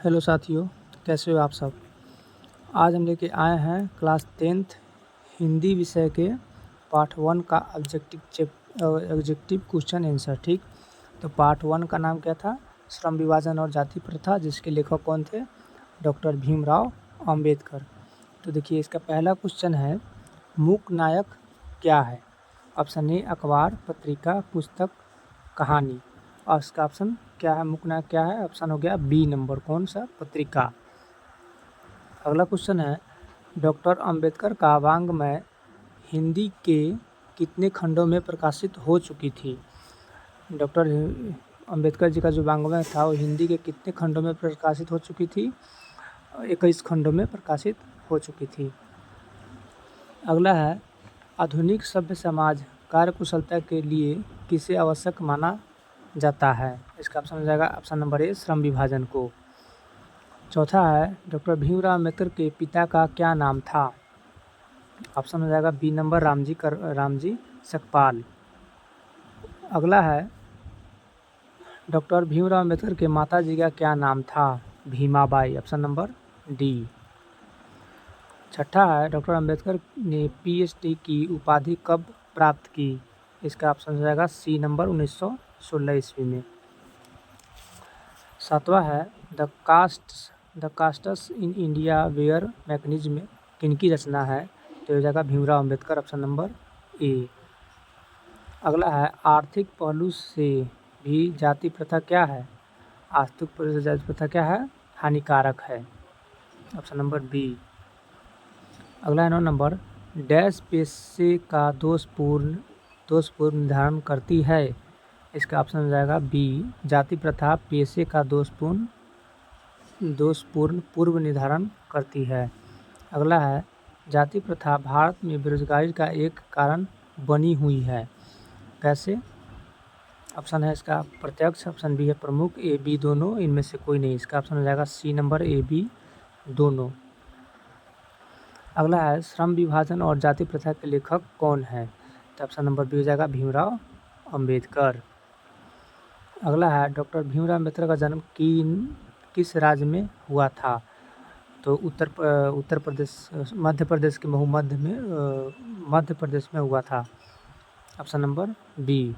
Hello साथियों, कैसे हो आप सब। आज हम लेके आए हैं क्लास 10th हिंदी विषय के पार्ट 1 का ऑब्जेक्टिव क्वेश्चन आंसर। ठीक, तो पार्ट 1 का नाम क्या था? श्रम विभाजन और जाति प्रथा, जिसके लेखक कौन थे? डॉक्टर भीमराव अंबेडकर। तो देखिए, इसका पहला क्वेश्चन है, मूक नायक क्या है? ऑप्शन ए अखबार, पत्रिका, पुस्तक, कहानी। और इसका ऑप्शन क्या है? मूक नायक क्या है? ऑप्शन हो गया बी नंबर, कौन सा? पत्रिका। अगला क्वेश्चन है, डॉक्टर अंबेडकर का वाङ्मय हिंदी के कितने खंडों में प्रकाशित हो चुकी थी? डॉक्टर अंबेडकर जी का जो वाङ्मय था वो हिंदी के कितने खंडों में प्रकाशित हो चुकी थी? 21 खंडों में प्रकाशित हो चुकी थी। अगला है, आधुनिक सभ्य समाज कार्यकुशलता के लिए किसे आवश्यक माना जाता है? इसका ऑप्शन हो जाएगा ऑप्शन नंबर ए श्रम विभाजन को। चौथा है, डॉक्टर भीमराव अम्बेडकर के पिता का क्या नाम था? ऑप्शन हो जाएगा बी नंबर रामजी सकपाल। अगला है, डॉक्टर भीमराव अम्बेडकर के माता जी का क्या नाम था? भीमाबाई। Option number D. छठा है, डॉक्टर अम्बेडकर ने पीएचडी की उपाधि कब प्राप्त की? इसका ऑप्शन हो जाएगा सी नंबर 1916 ईस्वी में। सातवां है, the castes in India where mechanism किनकी रचना है? तो हो जाएगा Bhimrao Ambedkar. Option number A. अगला है, आर्थिक पहलू से भी जाति प्रथा क्या है? आर्थिक पहलू से जाति प्रथा क्या है? हानिकारक है। Option number B. अगला है 9 नंबर, डैश पेशे का दोषपूर्ण निर्धारण करती है? इसका ऑप्शन हो जाएगा बी, जाति प्रथा पेशे का दोषपूर्ण पूर्व निर्धारण करती है। अगला है, जाति प्रथा भारत में बेरोजगारी का एक कारण बनी हुई है, कैसे? ऑप्शन है इसका प्रत्यक्ष, ऑप्शन बी है प्रमुख, ए बी दोनों, इनमें से कोई नहीं। इसका ऑप्शन हो जाएगा सी नंबर ए बी दोनों। अगला है, श्रम विभाजन और जाति प्रथा के लेखक कौन है? तो ऑप्शन नंबर बी हो जाएगा भीमराव अंबेडकर। अगला है, डॉक्टर भीमराव अम्बेडकर का जन्म किस राज्य में हुआ था? तो उत्तर प्रदेश, मध्य प्रदेश के बहुमध्य में मध्य प्रदेश में हुआ था। Option number B.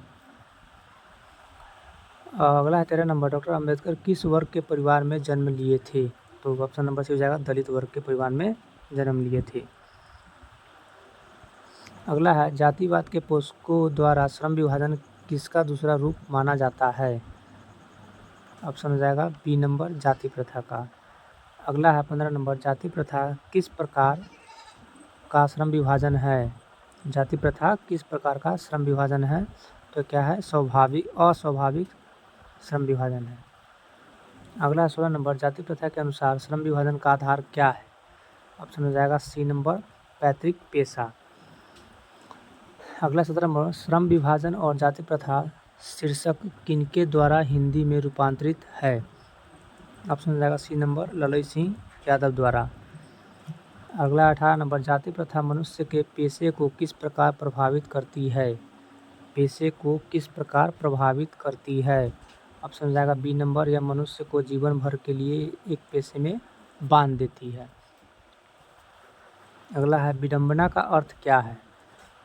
अगला है 13 नंबर, डॉक्टर अम्बेडकर किस वर्ग के परिवार में जन्म लिए थे? तो ऑप्शन नंबर सी हो जाएगा दलित वर्ग के परिवार में जन्म लिए थे। अगला है, जातिवाद के पोषकों द्वारा श्रम विभाजन किसका दूसरा रूप माना जाता है? ऑप्शन हो जाएगा बी नंबर, जाति प्रथा का। अगला है 15 नंबर, जाति प्रथा किस प्रकार का श्रम विभाजन है? जाति प्रथा किस प्रकार का श्रम विभाजन है? तो क्या है? अस्वाभाविक श्रम विभाजन है। अगला 16 नंबर, जाति प्रथा के अनुसार श्रम विभाजन का आधार क्या है? ऑप्शन हो जाएगा सी नंबर, पैतृक पेशा। अगला 17 नंबर, श्रम विभाजन और जाति प्रथा शीर्षक किनके द्वारा हिंदी में रूपांतरित है? ऑप्शन हो जाएगा सी नंबर, ललई सिंह यादव द्वारा। अगला 18 नंबर, जाति प्रथा मनुष्य के पेशे को किस प्रकार प्रभावित करती है? पेशे को किस प्रकार प्रभावित करती है? ऑप्शन हो जाएगा बी नंबर, यह मनुष्य को जीवन भर के लिए एक पेशे में बांध देती है। अगला है, विडंबना का अर्थ क्या है?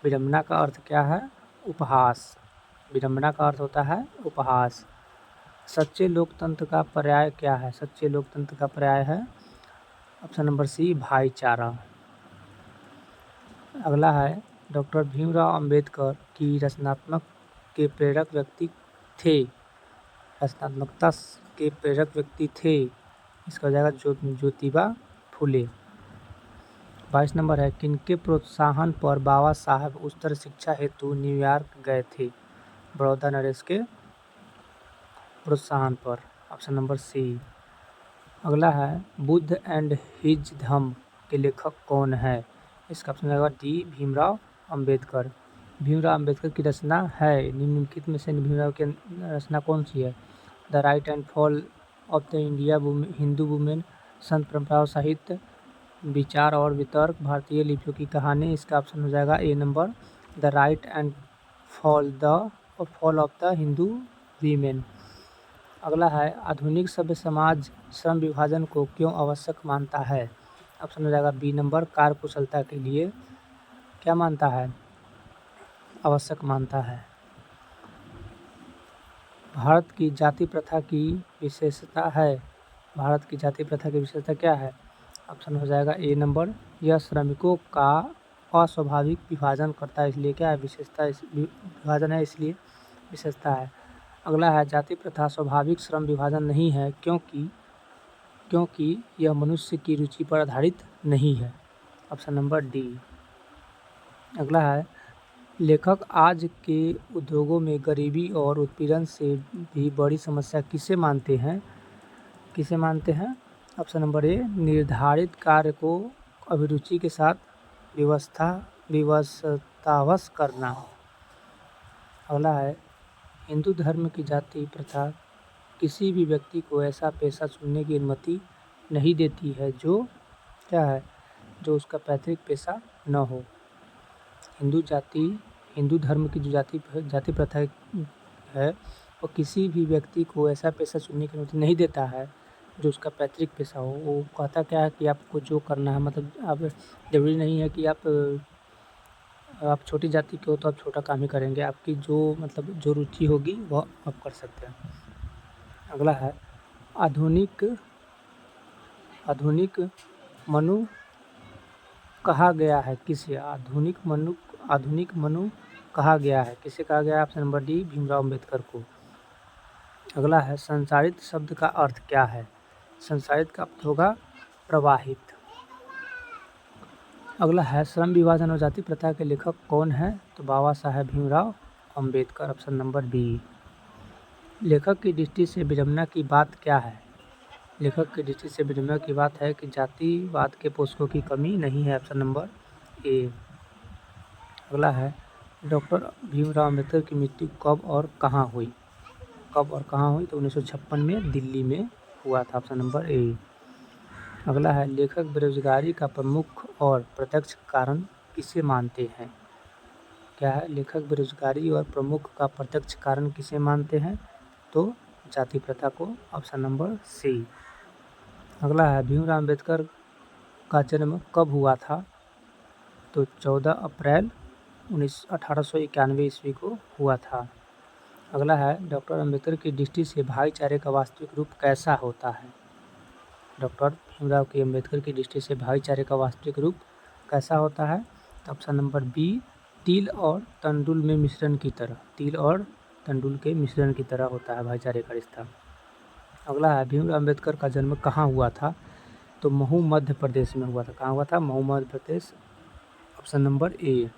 विडंबना का अर्थ क्या है? उपहास। विडंबना का अर्थ होता है उपहास। सच्चे लोकतंत्र का पर्याय क्या है? सच्चे लोकतंत्र का पर्याय है ऑप्शन नंबर सी, भाईचारा। अगला है, डॉक्टर भीमराव अंबेडकर की रचनात्मकता के प्रेरक व्यक्ति थे? इसका हो जाएगा ज्योतिबा फुले। 22 नंबर है, किनके प्रोत्साहन पर बाबा साहब उच्चतर शिक्षा हेतु न्यूयॉर्क गए थे? बड़ौदा नरेश के प्रोत्साहन पर। Option number C. अगला है, बुद्ध एंड हिज धम्म के लेखक कौन है? इसका ऑप्शन होगा डी, भीमराव अंबेडकर। भीमराव अंबेडकर की रचना है निम्नलिखित में से भीमराव की रचना कौन सी है? The right and fall of the India Hindu women, संत परंपरा और साहित्य, विचार और वितर्क, भारतीय लिपियों की कहानी। इसका ऑप्शन हो जाएगा A number, the right and fall of the Hindu women. अगला है आधुनिक सभ्य समाज श्रम विभाजन को क्यों आवश्यक मानता है। ऑप्शन हो जाएगा बी नंबर, कार्य कुशलता के लिए क्या मानता है, आवश्यक मानता है। भारत की जाति प्रथा की विशेषता है, भारत की जाति प्रथा की विशेषता क्या है। ऑप्शन हो जाएगा ए नंबर, यह श्रमिकों का अस्वाभाविक विभाजन करता है, इसलिए क्या है विशेषता, विभाजन है इसलिए विशेषता है। अगला है जाति प्रथा स्वाभाविक श्रम विभाजन नहीं है क्योंकि यह मनुष्य की रुचि पर आधारित नहीं है। Option number D. अगला है लेखक आज के उद्योगों में गरीबी और उत्पीड़न से भी बड़ी समस्या किसे मानते हैं, किसे मानते हैं। ऑप्शन नंबर ए, निर्धारित कार्य को अभिरुचि के साथ विवशतावश करना। अगला है हिंदू धर्म की जाति प्रथा किसी भी व्यक्ति को ऐसा पेशा चुनने की अनुमति नहीं देती है जो क्या है, जो उसका पैतृक पेशा न हो। हिंदू धर्म की जो जाति प्रथा है वो किसी भी व्यक्ति को ऐसा पेशा चुनने की अनुमति नहीं देता है जो उसका पैतृक पेशा हो। वो कहता क्या है कि आपको जो करना है, मतलब आप ज़रूरी नहीं है कि आप छोटी जाति के हो तो आप छोटा काम ही करेंगे, आपकी जो मतलब जो रुचि होगी वह आप कर सकते हैं। अगला है आधुनिक मनु कहा गया है किसे, आधुनिक मनु कहा गया है किसे कहा गया है। Option number D, Bhimrao Ambedkar को। अगला है संसारित शब्द का अर्थ क्या है, संसारित का अर्थ होगा प्रवाहित। अगला है श्रम विभाजन और जाति प्रथा के लेखक कौन है, तो Baba Saheb Bhimrao Ambedkar. Option number B. लेखक की दृष्टि से विडंबना की बात क्या है, लेखक की दृष्टि से विडंबना की बात है कि जातिवाद के पोषकों की कमी नहीं है। Option number A. अगला है डॉक्टर भीमराव अम्बेडकर की मृत्यु कब और कहाँ हुई, कब और कहाँ हुई, तो 1956 में दिल्ली में हुआ था। Option number A. अगला है लेखक बेरोजगारी का प्रमुख और प्रत्यक्ष कारण किसे मानते हैं, क्या है, लेखक बेरोजगारी और प्रमुख का प्रत्यक्ष कारण किसे मानते हैं, तो जाति प्रथा को। Option number C. अगला है भीमराव अम्बेडकर का जन्म कब हुआ था, तो 14 अप्रैल 1891 ईस्वी को हुआ था। अगला है डॉक्टर अम्बेडकर की दृष्टि से भाईचारे का वास्तविक रूप कैसा होता है, डॉक्टर भीमराव के अम्बेडकर की दृष्टि से भाईचारे का वास्तविक रूप कैसा होता है, तो ऑप्शन नंबर बी, तिल और तंडुल में मिश्रण की तरह, तिल और तंडुल के मिश्रण की तरह होता है भाईचारे का रिश्ता। अगला है भीमराव अम्बेडकर का जन्म कहाँ हुआ था, तो महू मध्य प्रदेश में हुआ था। कहाँ हुआ था, Mhow Madhya Pradesh. Option number A.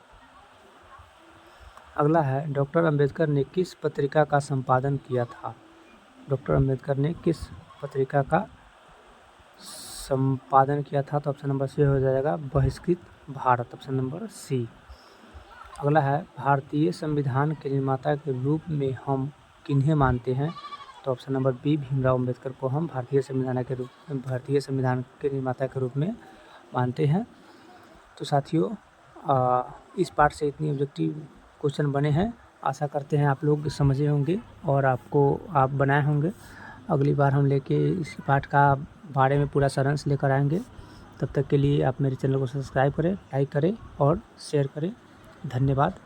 अगला है डॉक्टर अम्बेडकर ने किस पत्रिका का संपादन किया था, डॉक्टर अम्बेडकर ने किस पत्रिका का संपादन किया था, तो ऑप्शन नंबर सी हो जाएगा बहिष्कृत भारत। Option number C. अगला है भारतीय संविधान के निर्माता के रूप में हम किन्हें मानते हैं, तो option number B, Bhimrao Ambedkar को हम भारतीय संविधान के निर्माता के रूप में मानते हैं। तो साथियों इस पार्ट से इतनी ऑब्जेक्टिव क्वेश्चन बने हैं, आशा करते हैं आप लोग समझे होंगे और आप बनाए होंगे। अगली बार हम लेके इस पार्ट का बारे में पूरा सारांश लेकर आएंगे। तब तक के लिए आप मेरे चैनल को सब्सक्राइब करें, लाइक करें और शेयर करें। धन्यवाद।